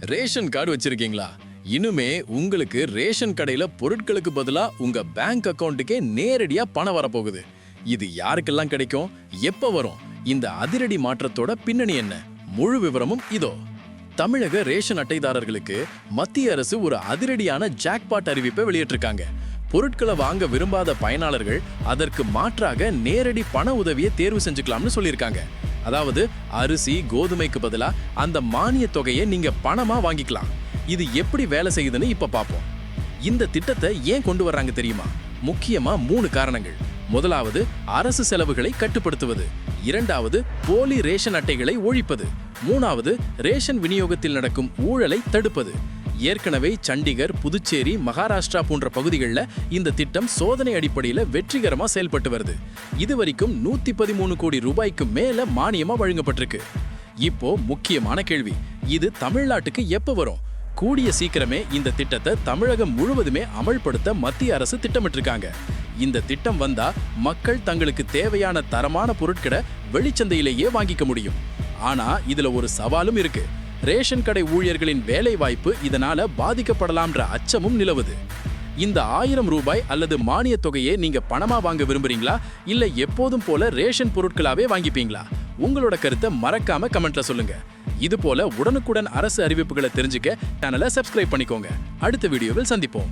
Ration card வச்சிருக்கீங்களா? இனிமே உங்களுக்கு ரேஷன் கடையில பொருட்களுக்கு பதிலா உங்க பேங்க் அக்கவுண்ட்டுக்கே நேரடியா பணம் வரப்போகுது. இது யாருக்கெல்லாம் கிடைக்கும், எப்ப வரும், இந்த அதிரடி மாற்றத்தோட பின்னணி என்ன? முழு விவரமும் இதோ. தமிழக ரேஷன் அட்டைதாரர்களுக்கு மத்திய அரசு ஒரு அதிரடியான ஜாக்பாட் அறிவிப்பை வெளியிட்டிருக்காங்க. பொருட்களை வாங்க விரும்பாத பயனாளர்கள் அதற்கு மாற்றாக நேரடி பண உதவியை தேர்வு செஞ்சுக்கலாம்னு சொல்லியிருக்காங்க. அதாவது அரிசி, கோதுமைக்கு பதிலா அந்த மானிய தொகையை நீங்க பணமா வாங்கிக்கலாம். இது எப்படி வேலை செய்யுதுன்னு இப்ப பார்ப்போம். இந்த திட்டத்தை ஏன் கொண்டு வர்றாங்க தெரியுமா? முக்கியமா 3 காரணங்கள். முதலாவது, அரசு செலவுகளை கட்டுப்படுத்துவது. இரண்டாவது, போலி ரேஷன் அட்டைகளை ஒழிப்பது. மூணாவது, ரேஷன் விநியோகத்தில் நடக்கும் ஊழலை தடுப்பது. ஏற்கனவே சண்டிகர், புதுச்சேரி, மகாராஷ்டிரா போன்ற பகுதிகளில் இந்த திட்டம் சோதனை அடிப்படையில் வெற்றிகரமாக செயல்பட்டு வருது. இதுவரைக்கும் 113 கோடி ரூபாய்க்கு மேல மானியமா வழங்கப்பட்டிருக்கு. இப்போ முக்கியமான கேள்வி, இது தமிழ்நாட்டுக்கு எப்ப வரும்? கூடிய சீக்கிரமே இந்த திட்டத்தை தமிழகம் முழுவதுமே அமல்படுத்த மத்திய அரசு திட்டமிட்டிருக்காங்க. இந்த திட்டம் வந்தா மக்கள் தங்களுக்கு தேவையான தரமான பொருட்களை வெளிச்சந்தையிலேயே வாங்கிக்க முடியும். ஆனா இதுல ஒரு சவாலும் இருக்கு. ரேஷன் கடை ஊழியர்களின் வேலை வாய்ப்பு இதனால பாதிக்கப்படலாம்ன்ற அச்சமும் நிலவுது. இந்த 1000 ரூபாய் அல்லது மானிய தொகையை நீங்க பணமா வாங்க விரும்புறீங்களா, இல்ல எப்போதும் போல ரேஷன் பொருட்களாவே வாங்கிப்பீங்களா? உங்களோட கருத்தை மறக்காம கமெண்ட்ல சொல்லுங்க. இது போல உடனுக்குடன் அரசு அறிவிப்புகளை தெரிஞ்சுக்க சேனலை சப்ஸ்கிரைப் பண்ணிக்கோங்க. அடுத்த வீடியோவில் சந்திப்போம்.